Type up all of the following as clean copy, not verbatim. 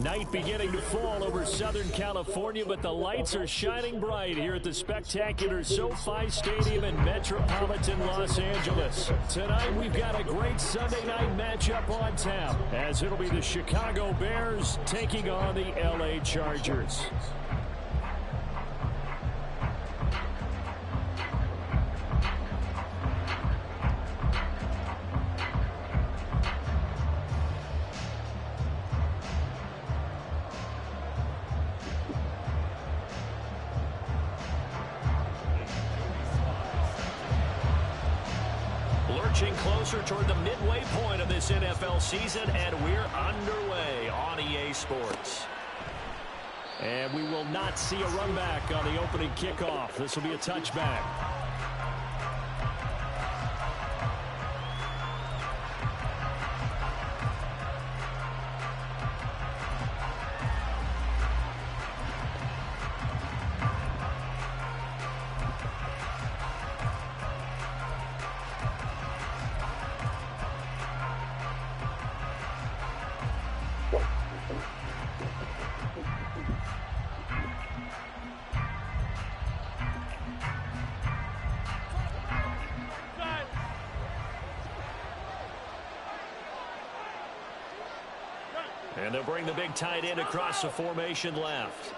Night beginning to fall over Southern California, but the lights are shining bright here at the spectacular SoFi Stadium in metropolitan Los Angeles. Tonight, we've got a great Sunday night matchup on tap, as it'll be the Chicago Bears taking on the LA Chargers. Closer toward the midway point of this NFL season, and we're underway on EA Sports. And we will not see a run back on the opening kickoff. This will be a touchback. And they'll bring the big tight end across the formation left.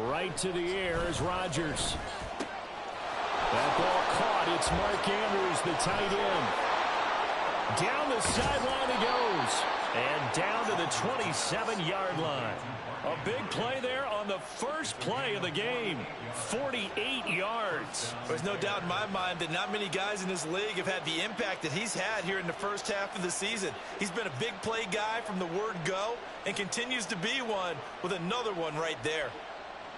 Right to the air is Rodgers. That ball caught. It's Mark Andrews, the tight end. Down the sideline he goes. And down to the 27-yard line. A big play there on the first play of the game. 48 yards. There's no doubt in my mind that not many guys in this league have had the impact that he's had here in the first half of the season. He's been a big play guy from the word go and continues to be one with another one right there.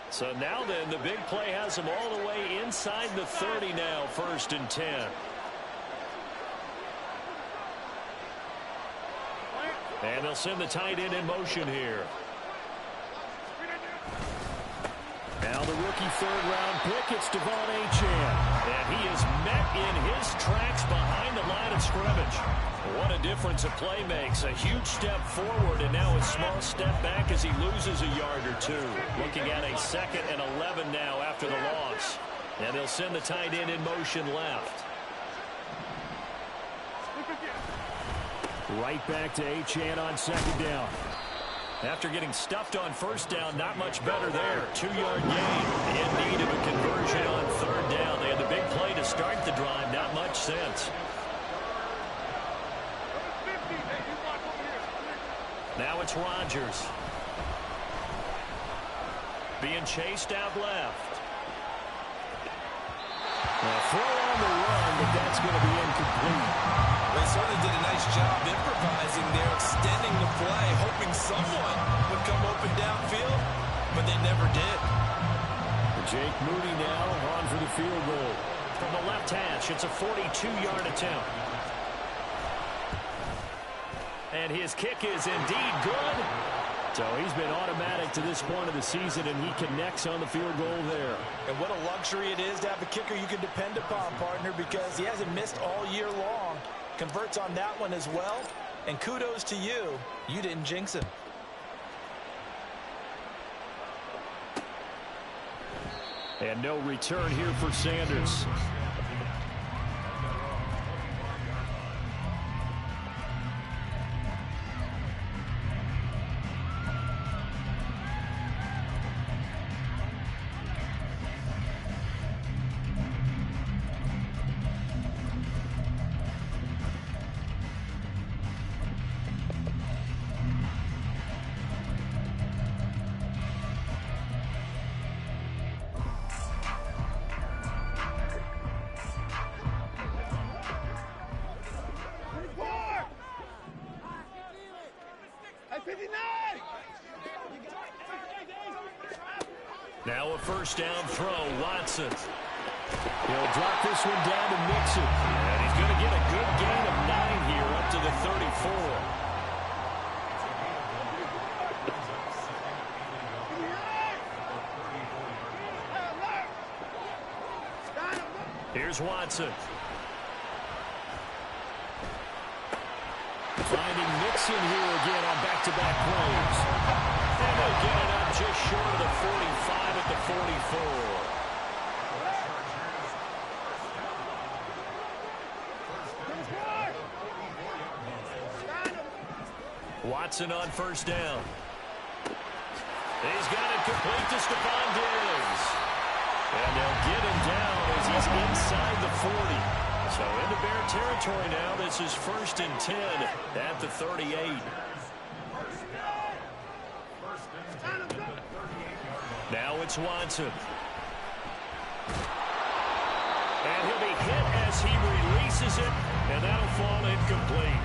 So now then, the big play has him all the way inside the 30 now, 1st and 10. And they'll send the tight end in motion here. Now the rookie third-round pick, it's Devon Achane. And he is met in his tracks behind the line of scrimmage. What a difference a play makes. A huge step forward, and now a small step back as he loses a yard or two. Looking at a 2nd and 11 now after the loss. And they'll send the tight end in motion left. Right back to Achane on 2nd down. After getting stuffed on 1st down, not much better there. 2-yard gain. In need of a conversion on 3rd down. They had the big play to start the drive. Not much sense. Now it's Rodgers. Being chased out left. A throw on the run, but that's going to be incomplete. They certainly did a nice job improvising there, extending the play, hoping someone would come open downfield, but they never did. Jake Moody now on for the field goal. From the left hash, it's a 42-yard attempt. And his kick is indeed good. So he's been automatic to this point of the season, and he connects on the field goal there. And what a luxury it is to have a kicker you can depend upon, partner, because he hasn't missed all year long. Converts on that one as well. And kudos to you. You didn't jinx him. And no return here for Sanders. Now a 1st down throw, Watson. He'll drop this one down to Mixon. And he's going to get a good gain of 9 here up to the 34. Here's Watson. Finding Mixon here again on back back-to-back plays. And they'll get it up just short of the 45 at the 44. Watson on first down. He's got it complete to Stephon Diggs. And they'll get him down as he's inside the 40. So into Bear territory now. This is 1st and 10 at the 38. Now it's Watson. And he'll be hit as he releases it. And that'll fall incomplete.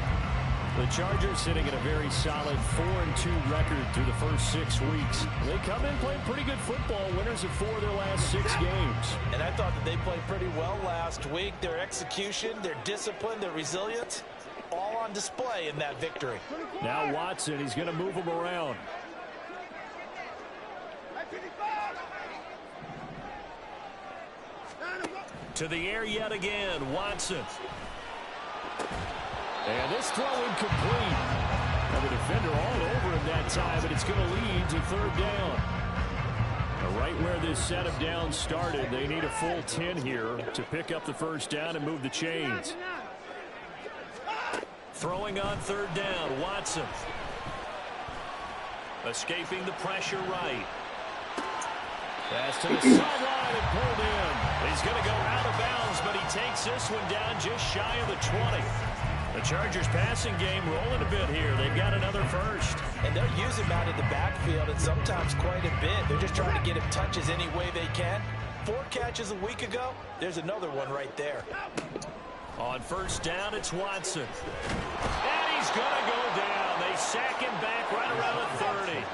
The Chargers sitting at a very solid 4-2 record through the first 6 weeks. They come in playing pretty good football, winners of 4 of their last 6 games. And I thought that they played pretty well last week. Their execution, their discipline, their resilience, all on display in that victory. Now Watson, he's going to move him around. To the air yet again, Watson. And this throw incomplete. And the defender all over him that time, but it's going to lead to 3rd down. Right where this set of downs started, they need a full 10 here to pick up the 1st down and move the chains. Throwing on 3rd down, Watson. Escaping the pressure right. Pass to the sideline and pulled in. He's going to go out of bounds, but he takes this one down just shy of the 20. The Chargers passing game rolling a bit here. They've got another 1st. And they'll use him out in the backfield and sometimes quite a bit. They're just trying to get him touches any way they can. 4 catches a week ago. There's another one right there. On 1st down, it's Watson. And he's going to go down. They sack him back right around the 30.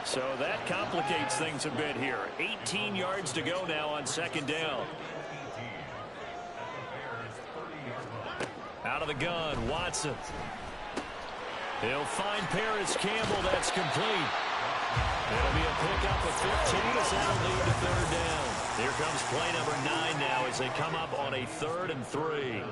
So that complicates things a bit here. 18 yards to go now on 2nd down. Out of the gun, Watson. He'll find Paris Campbell. That's complete. It'll be a pickup of 15 as that'll lead to 3rd down. Here comes play number 9 now as they come up on a 3rd and 3.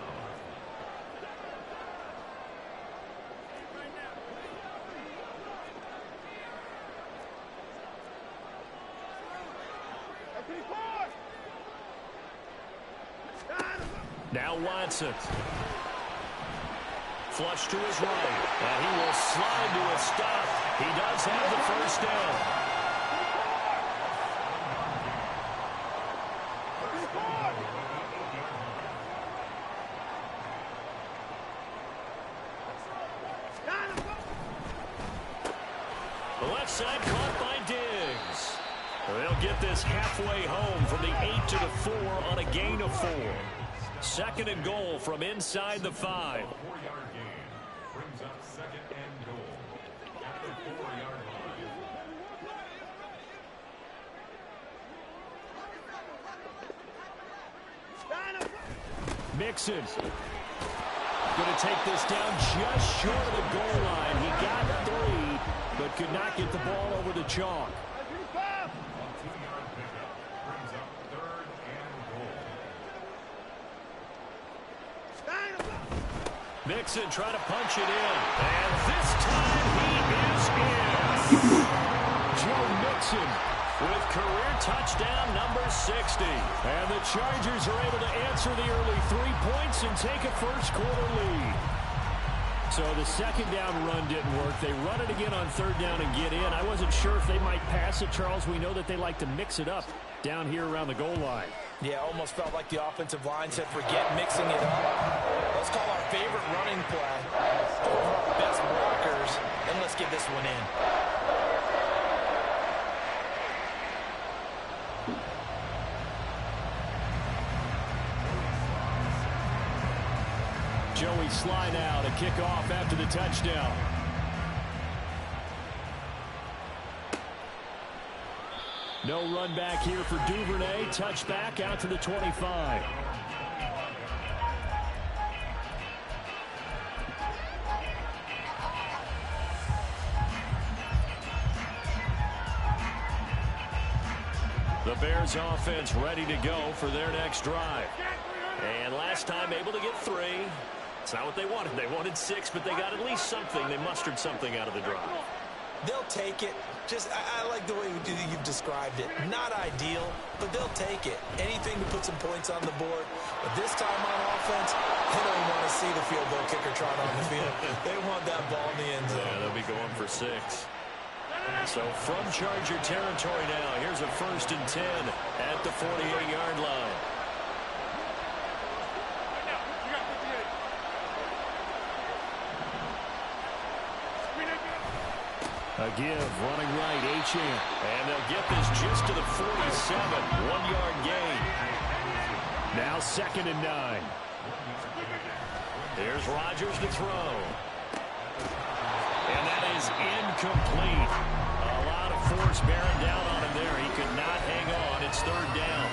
Now Watson. Flush to his right. And he will slide to a stop. He does have the 1st down. The left side caught by Diggs. They'll get this halfway home from the 8 to the 4 on a gain of 4. 2nd and goal from inside the 5. Mixon. Going to take this down just short of the goal line. He got 3, but could not get the ball over the chalk. Mixon trying to punch it in. And this time he is in. Joe Mixon with career touchdown number 60. And the Chargers are able to answer the early 3 points and take a 1st quarter lead. So the 2nd down run didn't work. They run it again on 3rd down and get in. I wasn't sure if they might pass it, Charles. We know that they like to mix it up down here around the goal line. Yeah, almost felt like the offensive line said, forget mixing it up. Let's call our favorite running play over our best blockers, and let's get this one in. Joey slide out, a kickoff after the touchdown. No run back here for Duvernay. Touchback out to the 25. The Bears offense ready to go for their next drive. And last time able to get 3. It's not what they wanted. They wanted 6, but they got at least something. They mustered something out of the drive. They'll take it. I like the way you've described it. Not ideal, but they'll take it. Anything to put some points on the board. But this time on offense, they don't even want to see the field goal kicker trot on the field. They want that ball in the end zone. Yeah, they'll be going for 6. So from Charger territory now, here's a 1st and 10 at the 48-yard line. A give, running right, H.M. And they'll get this just to the 47. 1-yard gain. Now 2nd and 9. Here's Rodgers to throw. And that is incomplete. A lot of force bearing down on him there. He could not hang on. It's 3rd down.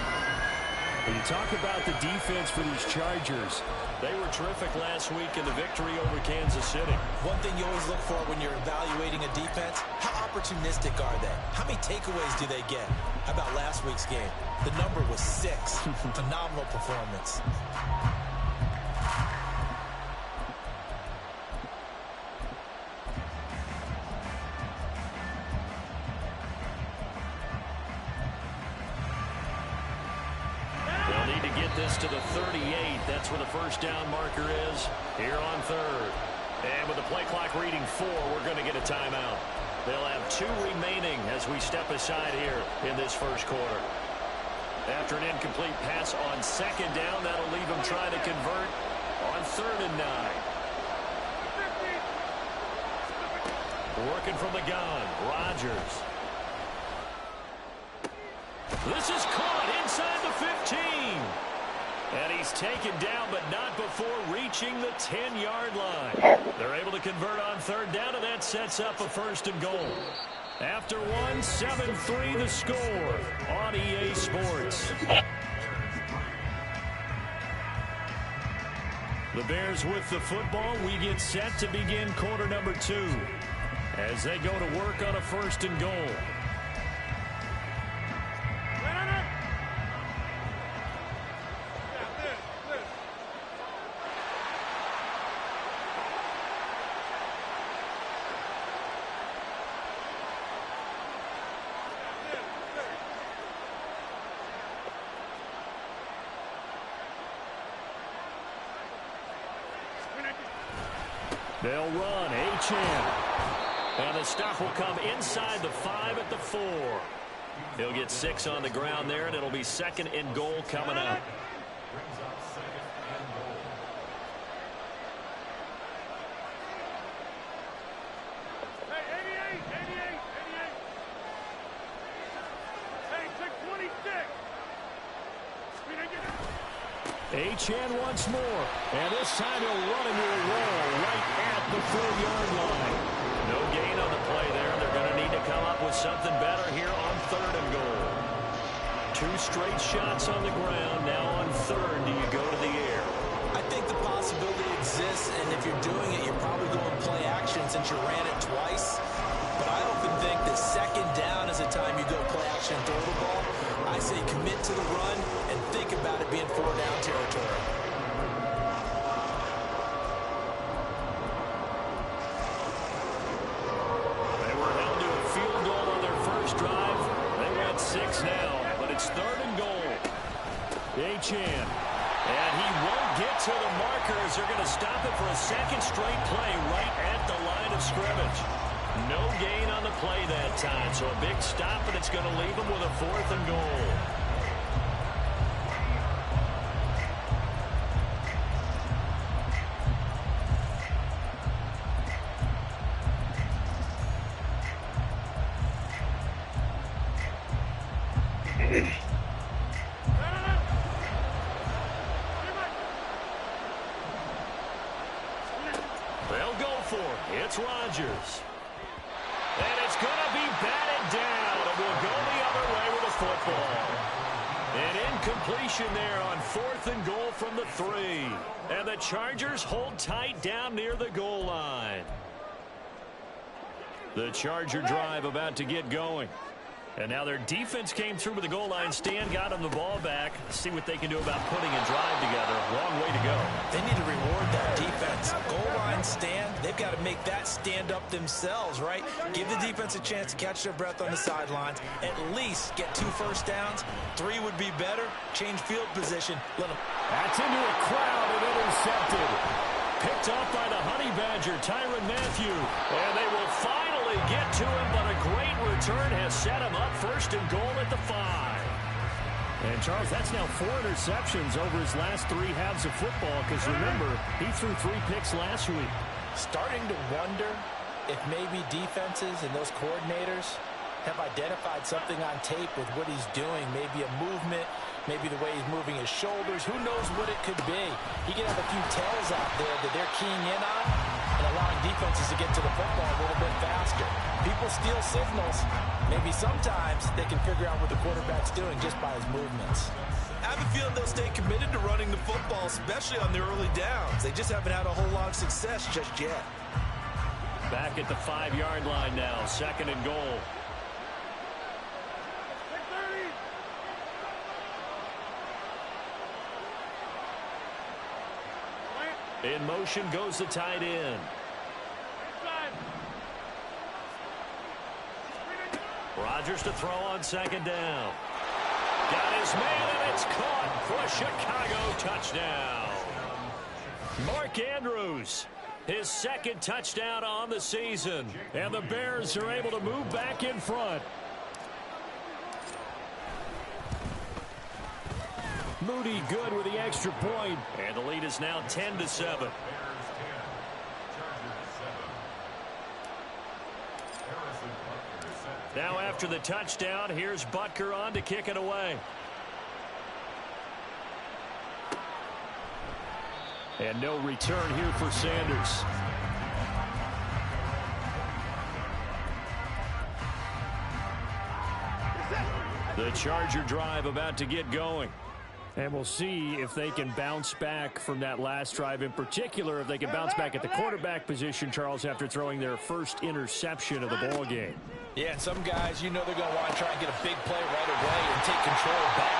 When you talk about the defense for these Chargers, they were terrific last week in the victory over Kansas City. One thing you always look for when you're evaluating a defense, how opportunistic are they? How many takeaways do they get? How about last week's game? The number was 6. Phenomenal performance. This to the 38. That's where the 1st down marker is here on 3rd. And with the play clock reading 4, we're going to get a timeout. They'll have 2 remaining as we step aside here in this 1st quarter. After an incomplete pass on 2nd down, that'll leave them trying to convert on 3rd and 9. Working from the gun, Rodgers. This is caught inside the 15. And he's taken down, but not before reaching the 10-yard line. They're able to convert on 3rd down, and that sets up a 1st and goal. After 1, 7-3 the score on EA Sports. The Bears with the football. We get set to begin quarter number 2 as they go to work on a 1st and goal. They'll run, H.M. And the stop will come inside the 5 at the 4. He'll get 6 on the ground there, and it'll be 2nd and goal coming up. H.M. once more, and this time he'll run into a wall right at the 4-yard line. No gain on the play there. They're going to need to come up with something better here on 3rd and goal. 2 straight shots on the ground. Now on 3rd, do you go to the air? I think the possibility exists, and if you're doing it, you're probably going play action since you ran it twice. But I often think that 2nd down is the time you go play action and throw the ball. I say commit to the run and think about it being 4-down territory. They were held to a field goal on their first drive. They went 6 now, but it's 3rd and goal. H.M. And he won't get to the markers. They're going to stop it for a 2nd straight play right at the line of scrimmage. No gain on the play that time, so a big stop, and it's going to leave them with a 4th and goal. They'll go for it. It's Rodgers. And it's going to be batted down, and we'll go the other way with the football. An incompletion there on 4th and goal from the 3. And the Chargers hold tight down near the goal line. The Charger drive about to get going. And now their defense came through with the goal line stand, got them the ball back. Let's see what they can do about putting a drive together. Long way to go. They need to reward that defense defense. Goal line stand, they've got to make that stand up themselves, right? Give the defense a chance to catch their breath on the sidelines. At least get 2 first downs. 3 would be better. Change field position. Let them. That's into a crowd and intercepted. Picked off by the Honey Badger, Tyrann Mathieu. And they will finally get to him, but a great return has set him up first and goal at the 5. And, Charles, that's now 4 interceptions over his last 3 halves of football, because, remember, he threw 3 picks last week. Starting to wonder if maybe defenses and those coordinators have identified something on tape with what he's doing, maybe a movement, maybe the way he's moving his shoulders. Who knows what it could be? He could have a few tells out there that they're keying in on and allowing defenses to get to the football a little bit faster. People steal signals. Maybe sometimes they can figure out what the quarterback's doing just by his movements. I have a feeling they'll stay committed to running the football, especially on the early downs. They just haven't had a whole lot of success just yet. Back at the 5-yard line now, 2nd and goal. In motion goes the tight end. Rodgers to throw on 2nd down. Got his man, and it's caught for a Chicago touchdown. Mark Andrews, his 2nd touchdown on the season. And the Bears are able to move back in front. Moody good with the extra point. And the lead is now 10-7. Now after the touchdown, here's Butker on to kick it away. And no return here for Sanders. The Charger drive about to get going. And we'll see if they can bounce back from that last drive. In particular, if they can bounce back at the quarterback position, Charles, after throwing their first interception of the ball game. Yeah, and some guys, you know they're going to want to try and get a big play right away and take control back.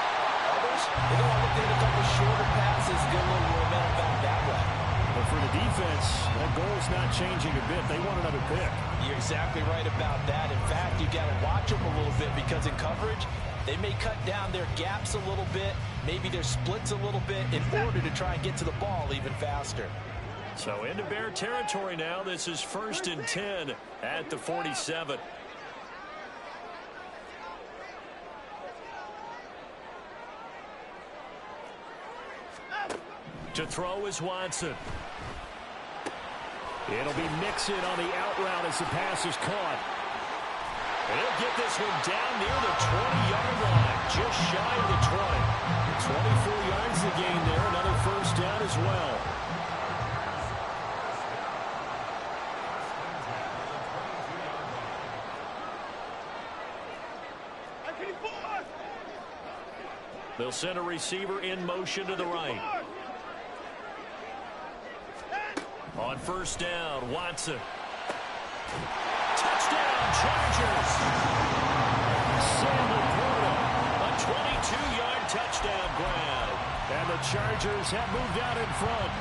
Others, they're going to look at a couple shorter passes, get a little momentum back that way. But for the defense, that goal's not changing a bit. They want another pick. You're exactly right about that. In fact, you got to watch them a little bit because in coverage, they may cut down their gaps a little bit, maybe their splits a little bit in order to try and get to the ball even faster. So into Bear territory now. This is 1st and 10 at the 47. To throw is Watson. It'll be Mixon on the out route as the pass is caught. And he'll get this one down near the 20-yard line, just shy of the 20. 24 yards to gain there, another first down as well. They'll send a receiver in motion to the right. On 1st down, Watson. Touchdown, Chargers. Sam Laporta, a 22-yard touchdown grab. And the Chargers have moved out in front.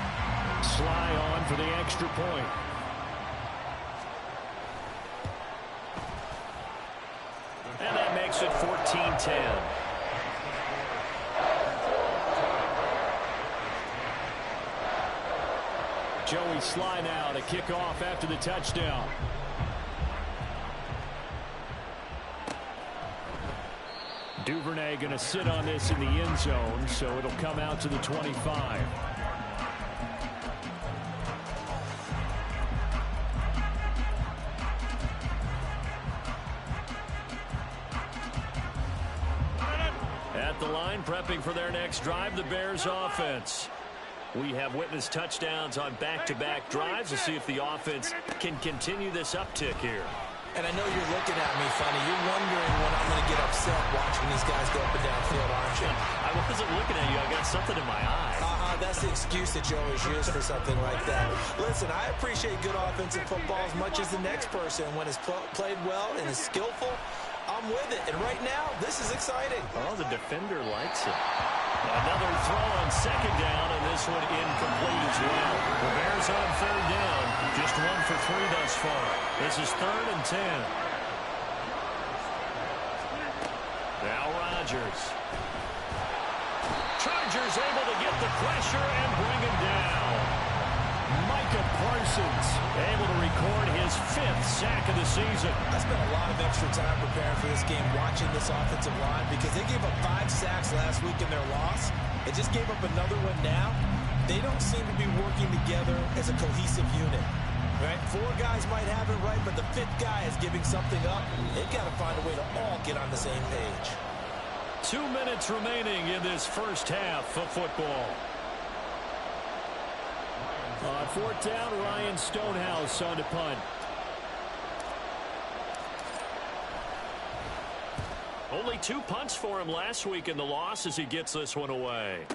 Sly on for the extra point. And that makes it 14-10. Joey Sly now to kick off after the touchdown. Duvernay going to sit on this in the end zone, so it'll come out to the 25. At the line, prepping for their next drive, the Bears offense. We have witnessed touchdowns on back-to-back drives to see if the offense can continue this uptick here. And I know you're looking at me funny. You're wondering when I'm going to get upset watching these guys go up and down field, aren't you? I wasn't looking at you. I got something in my eye. That's the excuse that you always use for something like that. Listen, I appreciate good offensive football as much as the next person. When it's played well and is skillful, I'm with it. And right now, this is exciting. Oh, the defender likes it. Another throw on second down, and this one incomplete as well. The Bears on third down. Just 1 for 3 thus far. This is 3rd and 10. Now Rodgers. Chargers able to get the pressure and bring him down. Micah Parsons able to record his 5th sack of the season. I spent a lot of extra time preparing for this game, watching this offensive line, because they gave up 5 sacks last week in their loss. They just gave up another one now. They don't seem to be working together as a cohesive unit. Right? 4 guys might have it right, but the 5th guy is giving something up. They've got to find a way to all get on the same page. 2 minutes remaining in this first half of football. On 4th down, Ryan Stonehouse on to punt. Only 2 punts for him last week in the loss as he gets this one away.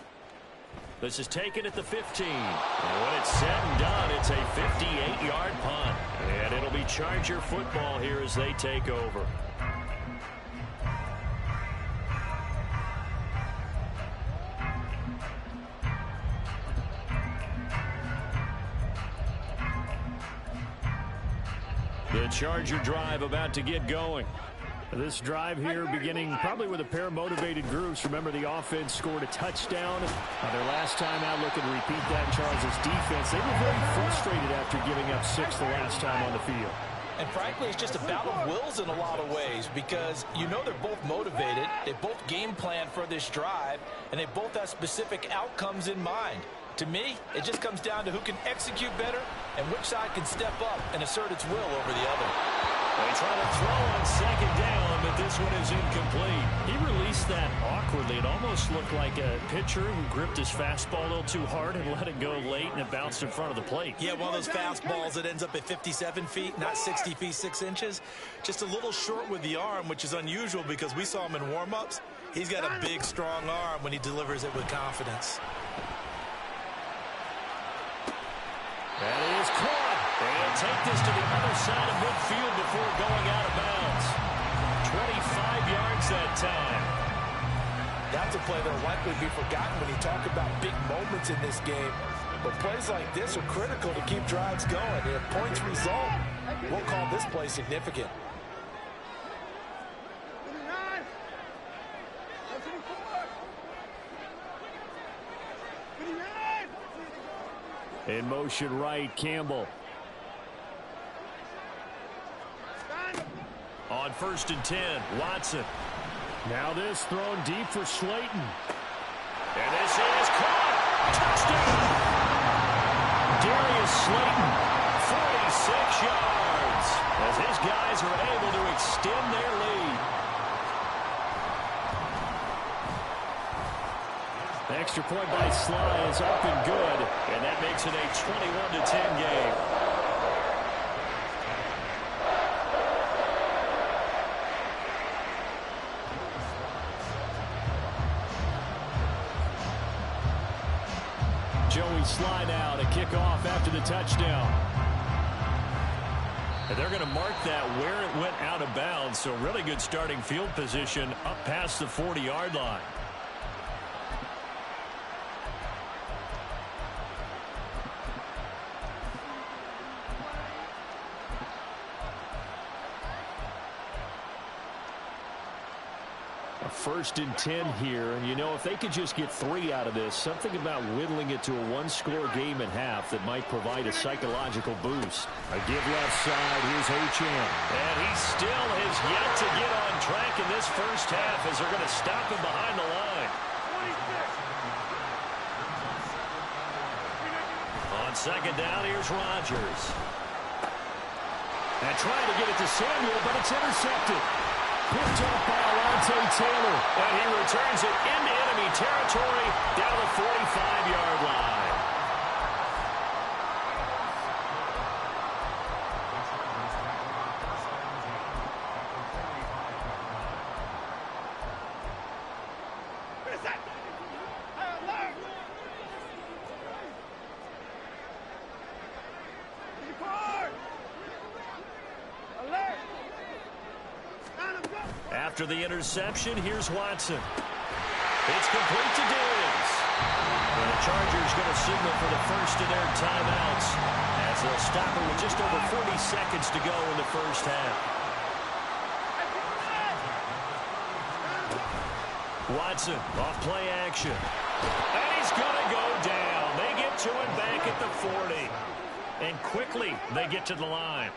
This is taken at the 15. And when it's said and done, it's a 58-yard punt. And it'll be Charger football here as they take over. The Charger drive about to get going. This drive here beginning probably with a pair of motivated groups. Remember, the offense scored a touchdown. Their last time out, looking to repeat that in Charles' defense. They were very frustrated after giving up 6 the last time on the field. And frankly, it's just a battle of wills in a lot of ways, because you know they're both motivated. They both game plan for this drive, and they both have specific outcomes in mind. To me, it just comes down to who can execute better and which side can step up and assert its will over the other. They try to throw on second down, but this one is incomplete. He released that awkwardly. It almost looked like a pitcher who gripped his fastball a little too hard and let it go late, and it bounced in front of the plate. Yeah, one of those fastballs that ends up at 57 feet, not 60 feet, 6 inches. Just a little short with the arm, which is unusual because we saw him in warm-ups. He's got a big, strong arm when he delivers it with confidence. That is caught. They'll take this to the other side of midfield before going out of bounds. 25 yards that time. That's a play that'll likely be forgotten when you talk about big moments in this game. But plays like this are critical to keep drives going. And if points result, we'll call this play significant. In motion right, Campbell. On 1st and 10, Watson. Now this thrown deep for Slayton. And this is caught. Touchdown! Darius Slayton, 46 yards, as his guys are able to extend their lead. The extra point by Sly is up and good, and that makes it a 21-10 game. Joey Sly now to kick off after the touchdown. And they're going to mark that where it went out of bounds, so really good starting field position up past the 40-yard line. A 1st and 10 here, and you know, if they could just get 3 out of this, something about whittling it to a 1-score game at half that might provide a psychological boost. A give left side, here's Achane. And he still has yet to get on track in this first half as they're going to stop him behind the line. On second down, here's Rodgers. And trying to get it to Samuel, but it's intercepted. Picked up by Alontae Taylor. And he returns it into enemy territory down the 45-yard line. After the interception, here's Watson. It's complete to Diggs. And the Chargers going to signal for the first of their timeouts as they'll stop it with just over 40 seconds to go in the first half. Watson off play action. And he's going to go down. They get to him back at the 40. And quickly they get to the line.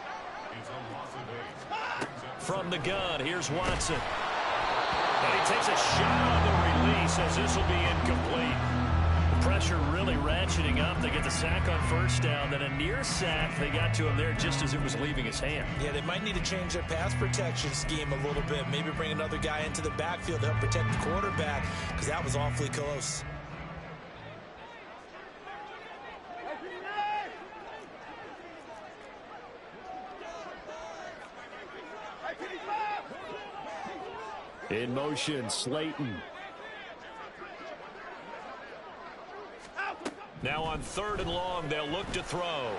From the gun, here's Watson. And he takes a shot on the release as this will be incomplete. The pressure really ratcheting up. They get the sack on first down. Then a near sack. They got to him there just as it was leaving his hand. Yeah, they might need to change their pass protection scheme a little bit. Maybe bring another guy into the backfield to help protect the quarterback, because that was awfully close. In motion, Slayton. Now on 3rd and long, they'll look to throw.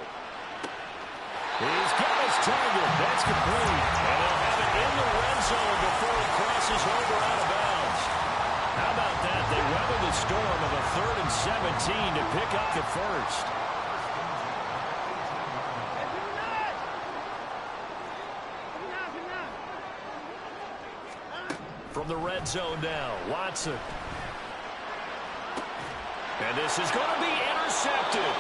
He's got his target. That's complete. And they'll have it in the red zone before it crosses over out of bounds. How about that? They weather the storm of a 3rd and 17 to pick up the first. From the red zone now, Watson. And this is going to be intercepted.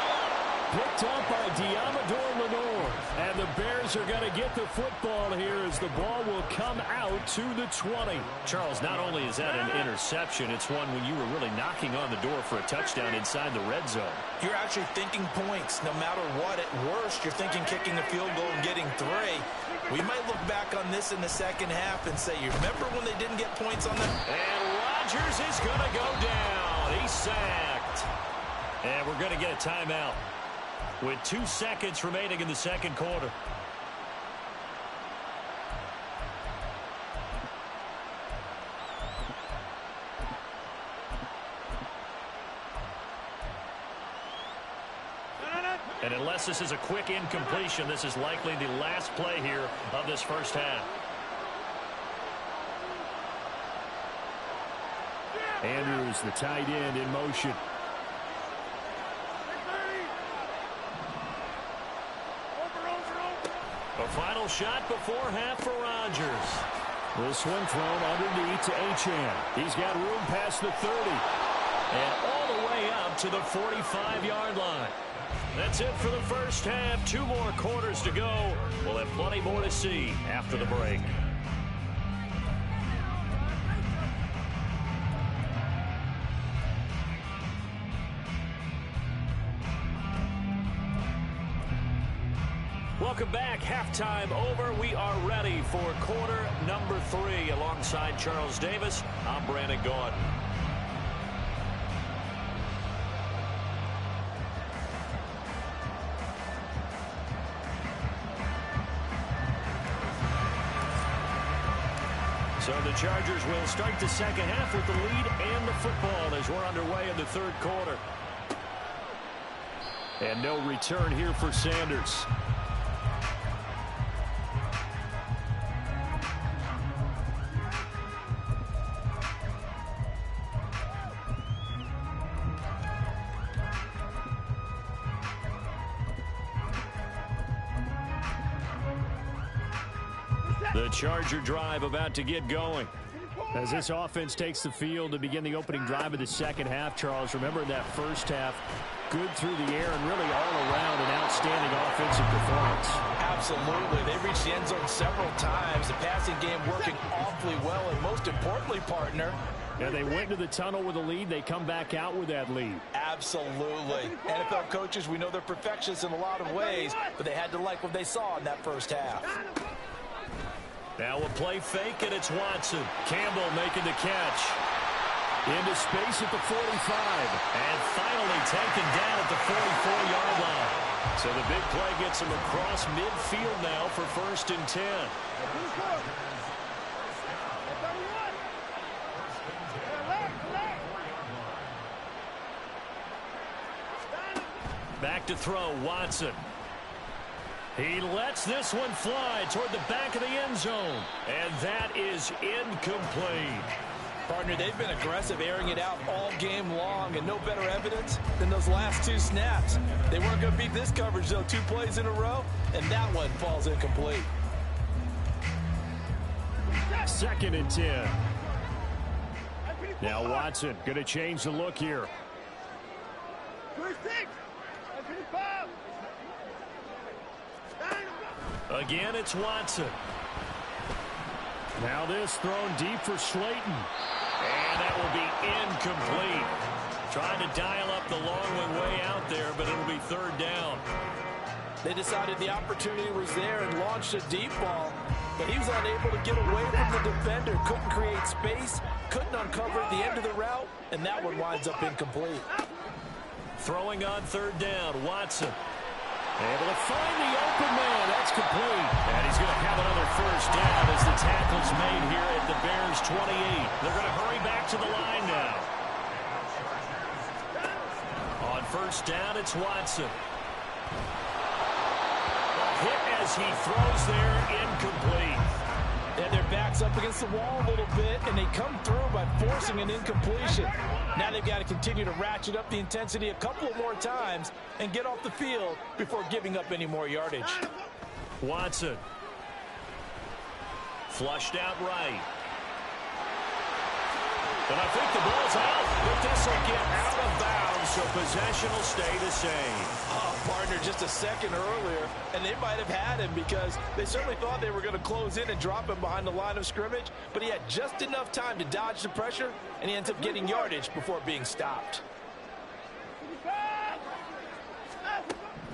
Picked up by Diamador Lenore. And the Bears are going to get the football here as the ball will come out to the 20. Charles, not only is that an interception, it's one when you were really knocking on the door for a touchdown inside the red zone. You're actually thinking points. No matter what, at worst, you're thinking kicking a field goal and getting 3. We might look back on this in the second half and say, you remember when they didn't get points on them? And Rodgers is going to go down. He's sacked. And we're going to get a timeout with 2 seconds remaining in the second quarter. And unless this is a quick incompletion, this is likely the last play here of this first half. Andrews, the tight end, in motion. A final shot before half for Rodgers. This one thrown underneath to Achane. He's got room past the 30. And all the way up to the 45-yard line. That's it for the first half. 2 more quarters to go. We'll have plenty more to see after the break. Welcome back. Halftime over. We are ready for quarter number 3. Alongside Charles Davis, I'm Brandon Gaudin. So the Chargers will start the second half with the lead and the football as we're underway in the third quarter. And no return here for Sanders. The Charger drive about to get going. As this offense takes the field to begin the opening drive of the second half, Charles, remember that first half, good through the air and really all around an outstanding offensive performance. Absolutely. They reached the end zone several times. The passing game working awfully well, and most importantly, partner, yeah, they went to the tunnel with a lead. They come back out with that lead. Absolutely. NFL coaches, we know they're perfectionists in a lot of ways, but they had to like what they saw in that first half. Now a play fake, and it's Watson. Campbell making the catch. Into space at the 45. And finally taken down at the 44-yard line. So the big play gets him across midfield now for 1st and 10. Back to throw, Watson. He lets this one fly toward the back of the end zone. And that is incomplete. Partner, they've been aggressive, airing it out all game long, and no better evidence than those last 2 snaps. They weren't going to beat this coverage, though, 2 plays in a row, and that one falls incomplete. 2nd and 10. Now Watson going to change the look here. Again, it's Watson. Now this thrown deep for Slayton. And that will be incomplete. Trying to dial up the long one way out there, but it'll be 3rd down. They decided the opportunity was there and launched a deep ball, but he was unable to get away from the defender. Couldn't create space, couldn't uncover the end of the route, and that one winds up incomplete. Throwing on 3rd down, Watson. Able to find the open man. That's complete. And he's going to have another 1st down as the tackle's made here at the Bears 28. They're going to hurry back to the line now. On 1st down, it's Watson. Hit as he throws there, incomplete. And their back's up against the wall a little bit, and they come through by forcing an incompletion. Now they've got to continue to ratchet up the intensity a couple of more times and get off the field before giving up any more yardage. Watson. Flushed out right. And I think the ball's out, but this will get out of bounds, so possession will stay the same. Oh, partner, just a second earlier, and they might have had him because they certainly thought they were going to close in and drop him behind the line of scrimmage, but he had just enough time to dodge the pressure, and he ends up getting yardage before being stopped.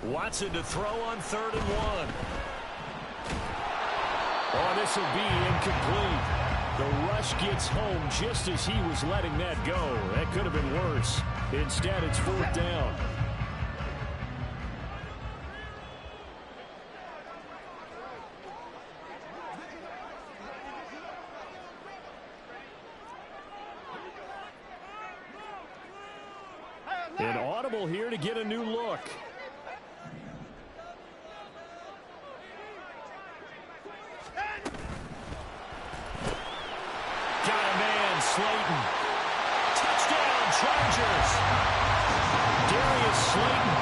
Watson to throw on 3rd and 1. Oh, this will be incomplete. The rush gets home just as he was letting that go. That could have been worse. Instead, it's 4th down. An audible here to get a new look. Slayton. Touchdown, Chargers. Darius Slayton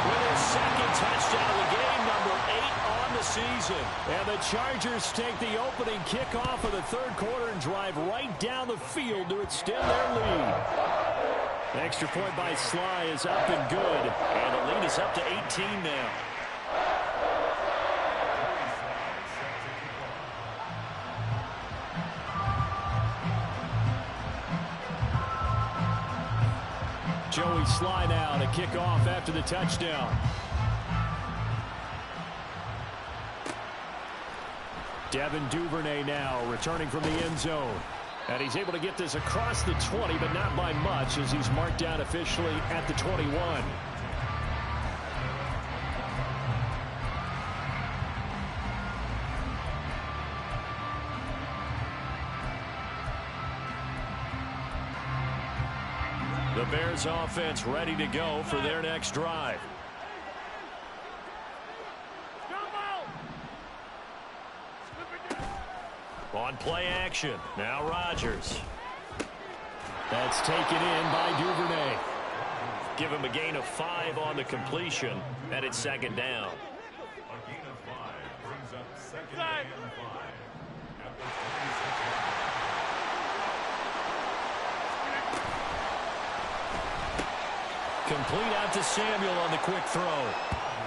with his 2nd touchdown of the game, number 8 on the season. And the Chargers take the opening kickoff of the 3rd quarter and drive right down the field to extend their lead. The extra point by Sly is up and good. And the lead is up to 18 now. Joey Sly now to kick off after the touchdown. Devin Duvernay now returning from the end zone. And he's able to get this across the 20, but not by much as he's marked down officially at the 21. The Bears offense ready to go for their next drive. On play action, now Rodgers. That's taken in by Duvernay. Give him a gain of 5 on the completion, and it's 2nd down. A gain of 5 brings up 2nd and 5. Complete out to Samuel on the quick throw.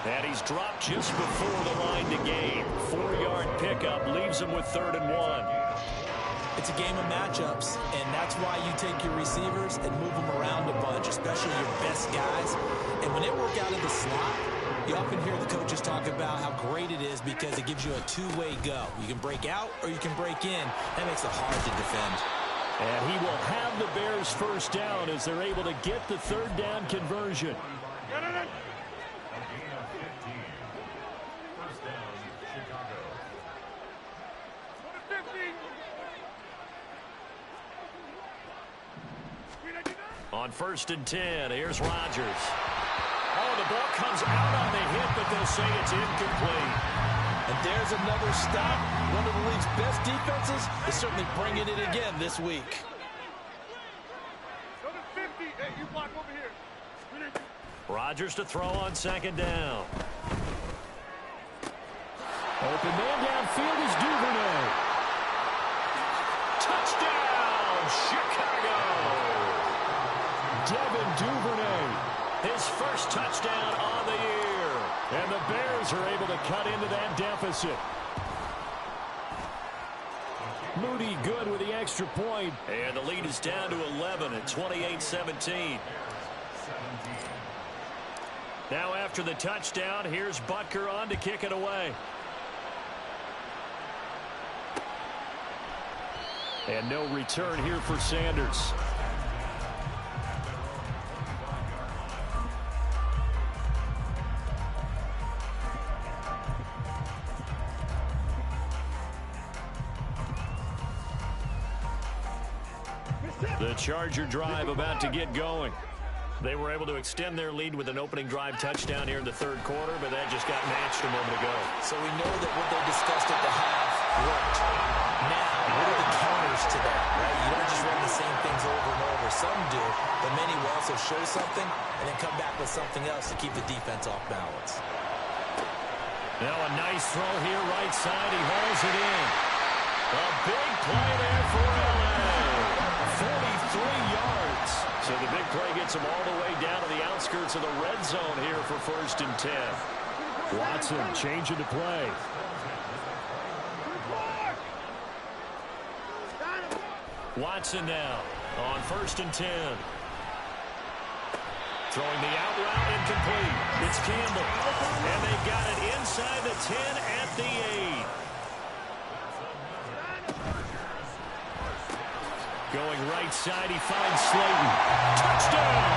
And he's dropped just before the line to gain. 4-yard pickup leaves him with 3rd and 1. It's a game of matchups, and that's why you take your receivers and move them around a bunch, especially your best guys. And when they work out of the slot, you often hear the coaches talk about how great it is because it gives you a 2-way go. You can break out or you can break in. That makes it hard to defend. And he will have the Bears 1st down as they're able to get the 3rd down conversion. On 1st and 10, here's Rodgers. Oh, the ball comes out on the hit, but they'll say it's incomplete. And there's another stop. One of the league's best defenses is certainly bringing it again this week. Rodgers to throw on second down. Open man downfield is Duvernay. Touchdown, Chicago! Devin Duvernay. His first touchdown on the year. And the Bears are able to cut into that deficit. Moody good with the extra point. And the lead is down to 11 at 28-17. Now after the touchdown, here's Butker on to kick it away. And no return here for Sanders. The Charger drive about to get going. They were able to extend their lead with an opening drive touchdown here in the third quarter, but that just got matched a moment ago. So we know that what they discussed at the half worked. Now, what are the counters to that, right? You don't just run the same things over and over. Some do, but many will also show something and then come back with something else to keep the defense off balance. Now a nice throw here, right side. He hauls it in. A big play there for LA. 43 yards. So the big play gets him all the way down to the outskirts of the red zone here for 1st and 10. Watson changing the play. Watson now on 1st and 10. Throwing the out route, incomplete. It's Campbell. And they got it inside the 10 at the 8. Going right side, he finds Slayton. Touchdown!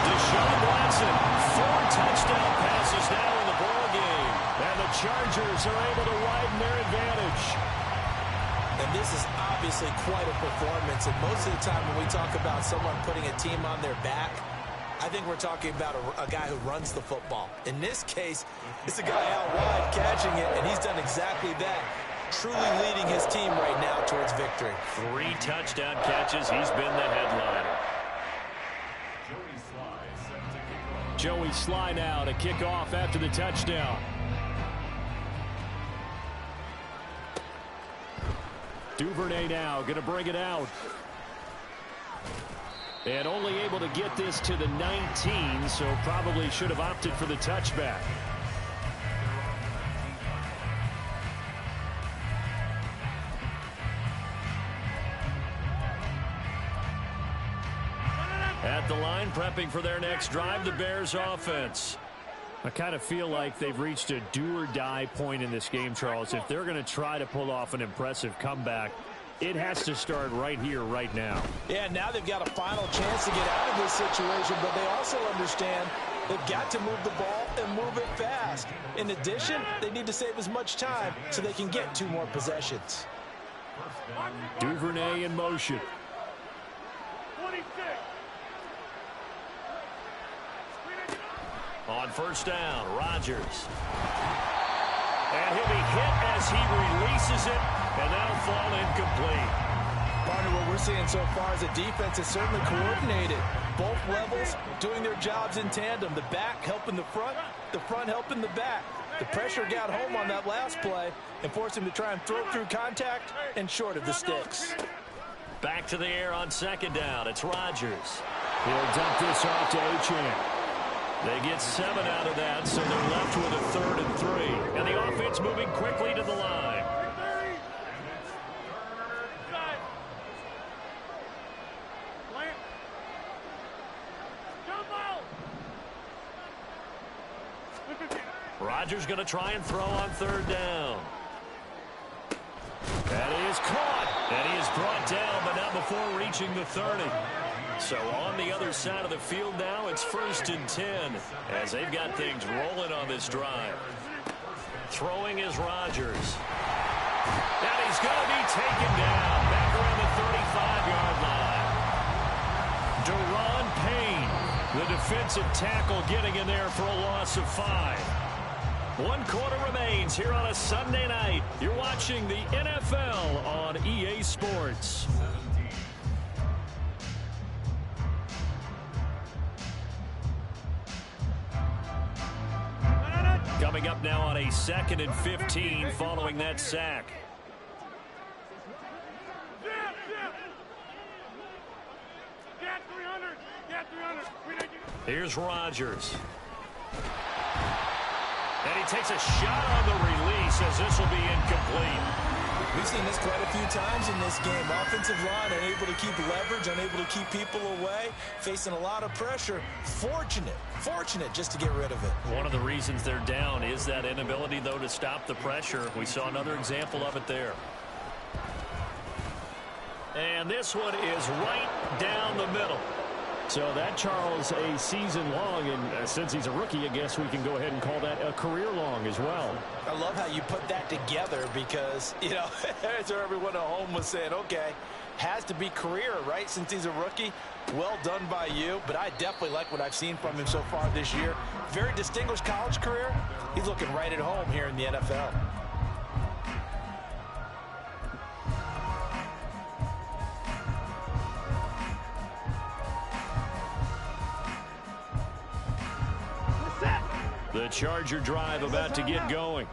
Deshaun Watson, 4 touchdown passes now in the ball game. And the Chargers are able to widen their advantage. And this is obviously quite a performance. And most of the time when we talk about someone putting a team on their back, I think we're talking about a guy who runs the football. In this case, it's a guy out wide catching it, and he's done exactly that. Truly leading his team right now towards victory. 3 touchdown catches. He's been the headliner. Joey Sly now to kick off after the touchdown. Duvernay now going to bring it out. And only able to get this to the 19, so probably should have opted for the touchback. At the line, prepping for their next drive, the Bears offense. I kind of feel like they've reached a do-or-die point in this game, Charles. If they're going to try to pull off an impressive comeback, it has to start right here, right now. Yeah, now they've got a final chance to get out of this situation, but they also understand they've got to move the ball and move it fast. In addition, they need to save as much time so they can get 2 more possessions. Duvernay in motion. 26. On 1st down, Rodgers. And he'll be hit as he releases it, and that'll fall incomplete. Partner, what we're seeing so far is the defense is certainly coordinated. Both levels doing their jobs in tandem. The back helping the front helping the back. The pressure got home on that last play and forced him to try and throw through contact and short of the sticks. Back to the air on 2nd down. It's Rodgers. He'll dump this off to Achane. They get 7 out of that, so they're left with a 3rd and 3. And the offense moving quickly to the line. Rodgers going to try and throw on 3rd down. That is caught. And he is brought down, but not before reaching the 30. So on the other side of the field now, it's 1st and 10 as they've got things rolling on this drive. Throwing is Rodgers. And he's going to be taken down back around the 35-yard line. Deron Payne, the defensive defensive tackle getting in there for a loss of 5. 1 quarter remains here on a Sunday night. You're watching the NFL on EA Sports. Coming up now on a 2nd and 15 following that sack. Here's Rodgers. And he takes a shot on the release as this will be incomplete. We've seen this quite a few times in this game. Offensive line unable to keep leverage, unable to keep people away, facing a lot of pressure. Fortunate just to get rid of it. One of the reasons they're down is that inability, though, to stop the pressure. We saw another example of it there. And this one is right down the middle. So that, Charles, a season long, and since he's a rookie, I guess we can go ahead and call that a career long as well. I love how you put that together because, you know, as everyone at home was saying, okay, has to be career, right, since he's a rookie. Well done by you, but I definitely like what I've seen from him so far this year. Very distinguished college career. He's looking right at home here in the NFL. The Charger drive about to get going.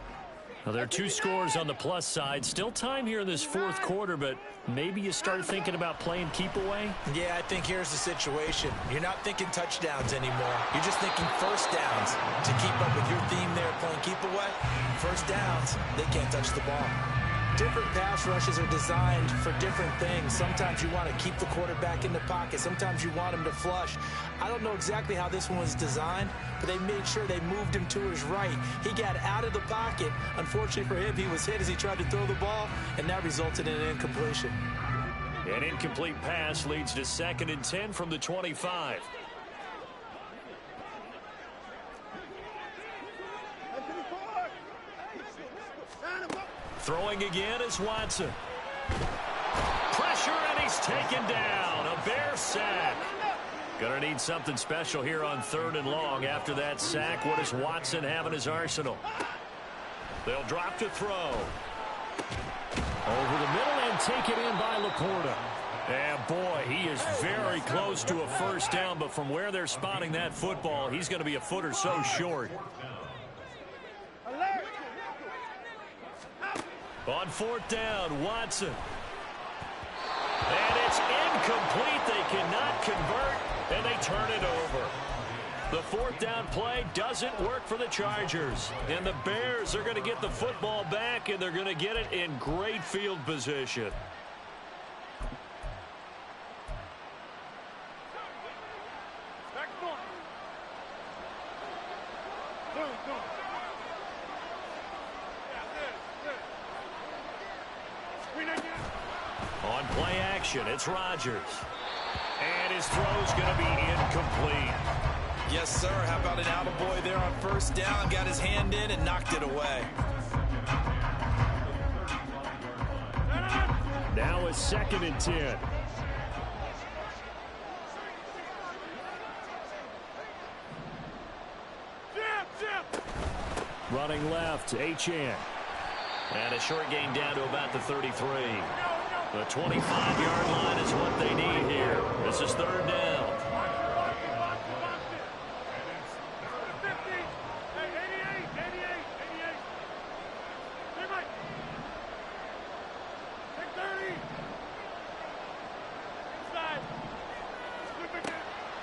Now, there are 2 scores on the plus side. Still time here in this 4th quarter, but maybe you start thinking about playing keep away? Yeah, I think here's the situation. You're not thinking touchdowns anymore. You're just thinking first downs to keep up with your theme there playing keep away. First downs, they can't touch the ball. Different pass rushes are designed for different things. Sometimes you want to keep the quarterback in the pocket. Sometimes you want him to flush. I don't know exactly how this one was designed, but they made sure they moved him to his right. He got out of the pocket. Unfortunately for him, he was hit as he tried to throw the ball, and that resulted in an incompletion. An incomplete pass leads to 2nd and 10 from the 25. Throwing again is Watson. Pressure, and he's taken down. A Bear sack. Gonna need something special here on 3rd and long. After that sack, what does Watson have in his arsenal? They'll drop to throw. Over the middle and taken in by Laporta. And boy, he is very close to a first down, but from where they're spotting that football, he's going to be a foot or so short. On 4th down, Watson. And it's incomplete. They cannot convert, and they turn it over. The 4th down play doesn't work for the Chargers. And the Bears are going to get the football back, and they're going to get it in great field position. On play action, it's Rodgers. And his throw's going to be incomplete. Yes, sir. How about an attaboy there on 1st down? Got his hand in and knocked it away. Now a 2nd and 10. Running left, Achane. And a short gain down to about the 33. The 25-yard line is what they need here. This is 3rd down.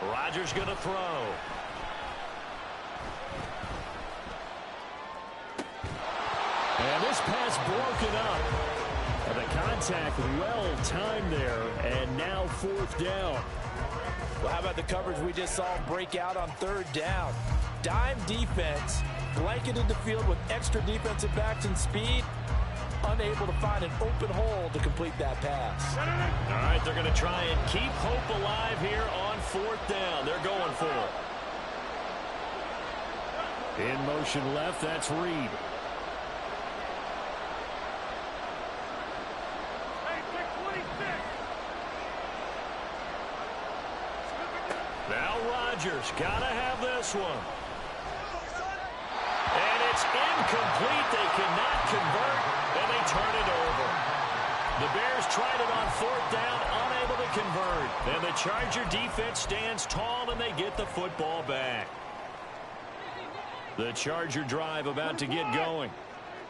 Rodgers going to throw. And this pass broken up. And the contact well timed there. And now 4th down. Well, how about the coverage we just saw break out on 3rd down? Dime defense, blanketed the field with extra defensive backs and speed. Unable to find an open hole to complete that pass. All right, they're going to try and keep hope alive here on 4th down. They're going for it. In motion left, that's Reed. Now Rodgers. Gotta have this one. And it's incomplete. They cannot convert, and they turn it over. The Bears tried it on 4th down, unable to convert. And the Charger defense stands tall, and they get the football back. The Charger drive about to get going.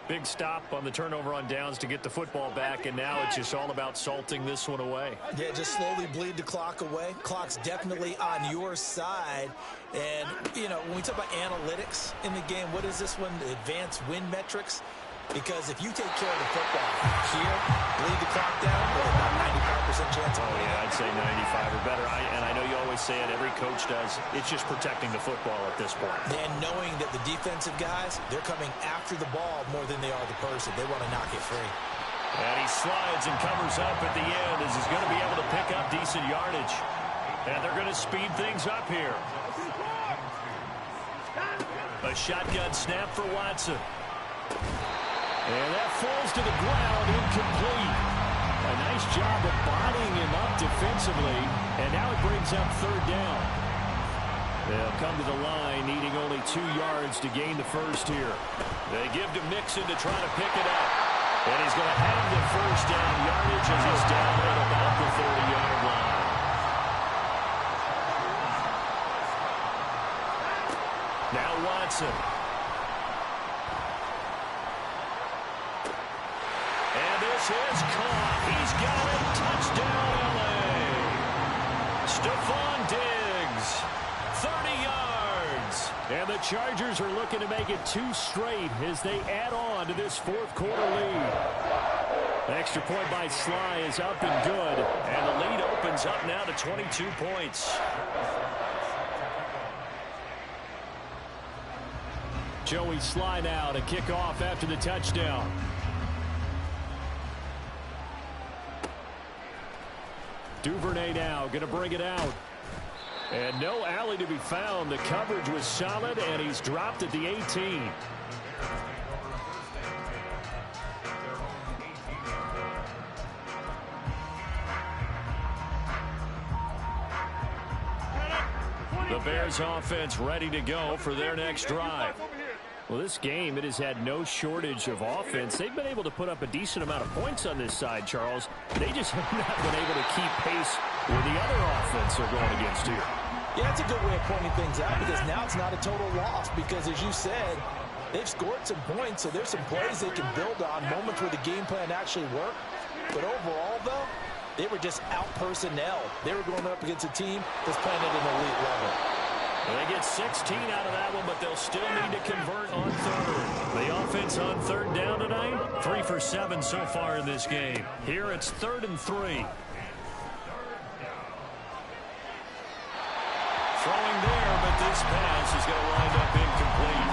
Big stop on the turnover on downs to get the football back, and now it's just all about salting this one away. Yeah, just slowly bleed the clock away. Clock's definitely on your side. And, you know, when we talk about analytics in the game, what is this one? Advanced win metrics? Because if you take care of the football here, bleed the clock down, with about 95% chance. Oh, yeah, I'd say 95 or better. And I know you always say it, every coach does. It's just protecting the football at this point. And knowing that the defensive guys, they're coming after the ball more than they are the person. They want to knock it free. And he slides and covers up at the end as he's going to be able to pick up decent yardage. And they're going to speed things up here. A shotgun snap for Watson. And that falls to the ground, incomplete. A nice job of bodying him up defensively, and now it brings up 3rd down. They'll come to the line, needing only 2 yards to gain the first here. They give to Mixon to try to pick it up. And he's going to have the 1st down yardage as he's down at about the 30-yard line. Now Watson. And this is caught. He's got it. Touchdown, L.A. Stephon Diggs, 30 yards. And the Chargers are looking to make it 2 straight as they add on to this 4th quarter lead. Extra point by Sly is up and good. And the lead opens up now to 22 points. Joey Sly now to kick off after the touchdown. Duvernay now going to bring it out. And no alley to be found. The coverage was solid, and he's dropped at the 18. The Bears offense ready to go for their next drive. Well, this game, it has had no shortage of offense. They've been able to put up a decent amount of points on this side, Charles. They just have not been able to keep pace with the other offense they're going against here. Yeah, that's a good way of pointing things out because now it's not a total loss because, as you said, they've scored some points, so there's some plays they can build on, moments where the game plan actually worked. But overall, though, they were just out-personnel. They were going up against a team that's playing at an elite level. They get 16 out of that one, but they'll still need to convert on 3rd. The offense on 3rd down tonight, 3 for 7 so far in this game. Here it's 3rd and 3. Throwing there, but this pass is going to wind up incomplete.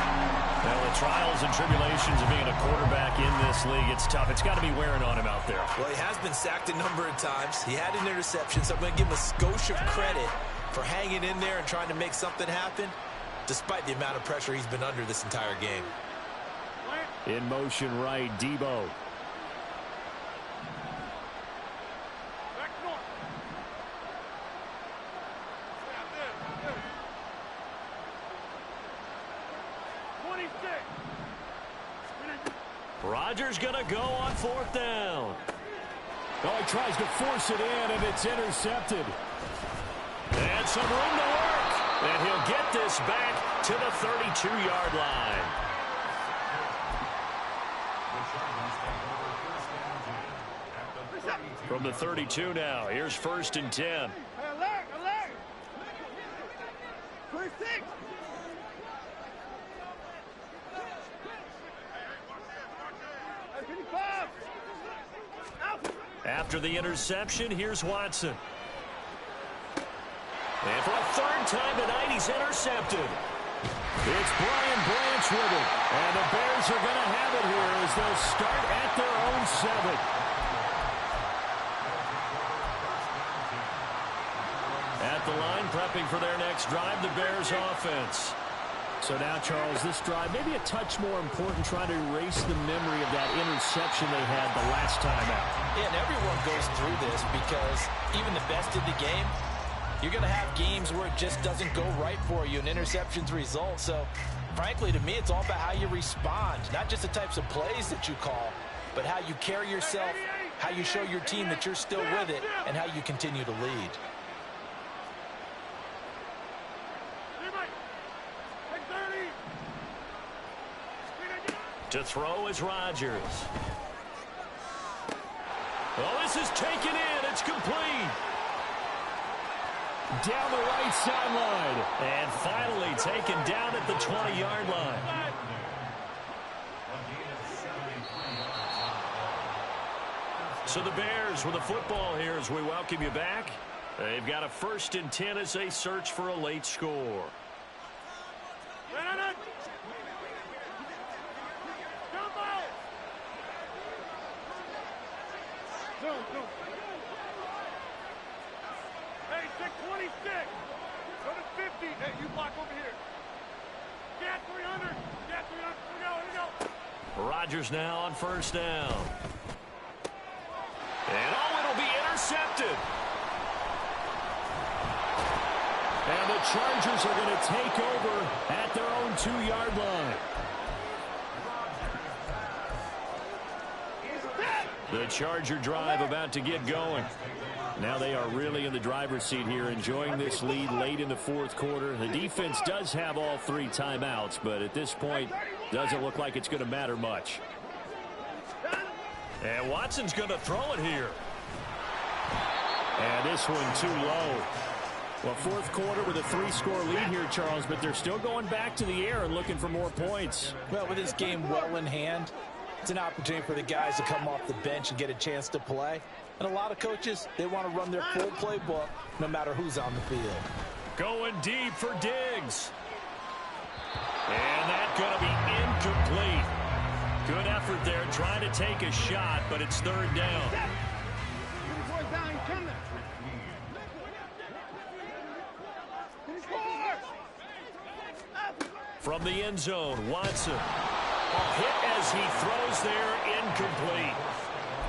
Now, the trials and tribulations of being a quarterback in this league, it's tough. It's got to be wearing on him out there. Well, he has been sacked a number of times. He had an interception, so I'm going to give him a skosh of credit for hanging in there and trying to make something happen, despite the amount of pressure he's been under this entire game. In motion right, Debo. Rodgers going to go on 4th down. Oh, he tries to force it in, and it's intercepted. And some room to work. And he'll get this back to the 32-yard line. From the 32 now, here's 1st and 10. After the interception, here's Watson. And for a 3rd time tonight, he's intercepted. It's Brian Branch with it. And the Bears are going to have it here as they'll start at their own 7. At the line, prepping for their next drive, the Bears offense. So now, Charles, this drive maybe a touch more important, trying to erase the memory of that interception they had the last time out. Yeah, and everyone goes through this because even the best in the game, You're going to have games where it just doesn't go right for you, and interceptions result. So, frankly, to me, it's all about how you respond, not just the types of plays that you call, but how you carry yourself, how you show your team that you're still with it, and how you continue to lead. To throw is Rodgers. Oh, this is taken in. It's complete. Down the right sideline. And finally taken down at the 20-yard line. So the Bears with the football here as we welcome you back. They've got a 1st and 10 as they search for a late score. Hey, 626. Go to 50. Hey, you block over here. Get 300. Get 300. Here we go. Rodgers now on 1st down. And it'll be intercepted. And the Chargers are going to take over at their own 2-yard line. The Charger drive about to get going. Now they are really in the driver's seat here, enjoying this lead late in the 4th quarter. The defense does have all 3 timeouts, but at this point, doesn't look like it's going to matter much. And Watson's going to throw it here. And this one too low. Well, 4th quarter with a 3-score lead here, Charles, but they're still going back to the air and looking for more points. Well, with this game well in hand, it's an opportunity for the guys to come off the bench and get a chance to play. And a lot of coaches, they want to run their full playbook no matter who's on the field. Going deep for Diggs. And that's going to be incomplete. Good effort there trying to take a shot, but it's 3rd down. From the end zone, Watson. A hit as he throws there, incomplete.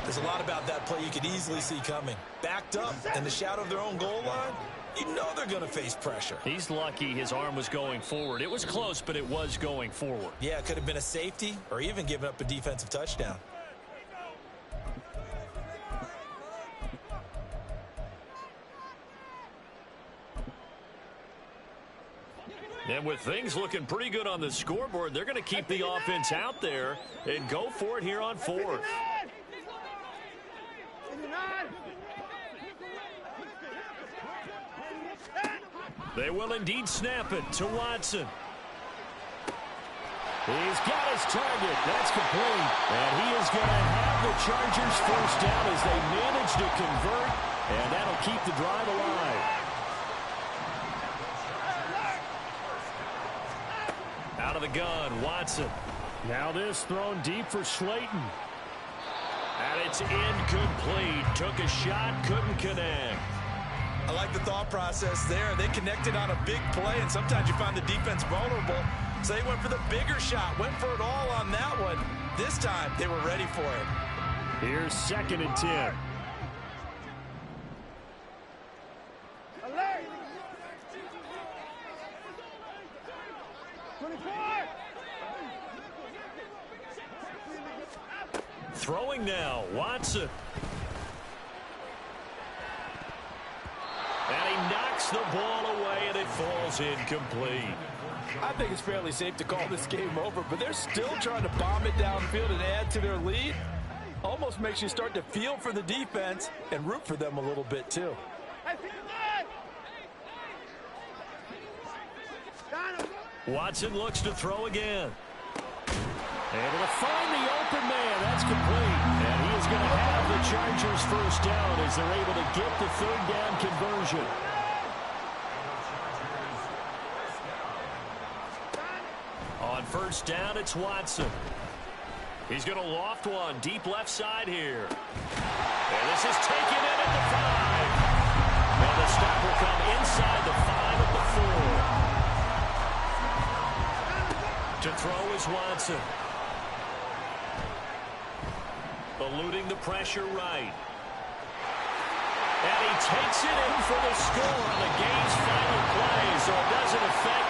There's a lot about that play you could easily see coming. Backed up in the shadow of their own goal line, you know they're going to face pressure. He's lucky his arm was going forward. It was close, but it was going forward. Yeah, it could have been a safety or even given up a defensive touchdown. And with things looking pretty good on the scoreboard, they're going to keep the offense out there and go for it here on 4th. They will indeed snap it to Watson. He's got his target. That's complete. And he is going to have the Chargers 1st down as they manage to convert, and that'll keep the drive alive. Out of the gun, Watson. Now this thrown deep for Slayton. And it's incomplete. Took a shot, couldn't connect. I like the thought process there. They connected on a big play, and sometimes you find the defense vulnerable. So they went for the bigger shot, went for it all on that one. This time, they were ready for it. Here's 2nd and 10. Throwing now, Watson. And he knocks the ball away, and it falls incomplete. I think it's fairly safe to call this game over, but they're still trying to bomb it downfield and add to their lead. Almost makes you start to feel for the defense and root for them a little bit, too. Watson looks to throw again. Able to find the open man. That's complete. And he is going to have the Chargers 1st down as they're able to get the 3rd down conversion. On 1st down, it's Watson. He's going to loft one deep left side here. And this is taken in at the 5. And the stop will come inside the 5 at the 4. To throw is Watson. Eluding the pressure right. And he takes it in for the score on the game's final play, so it doesn't affect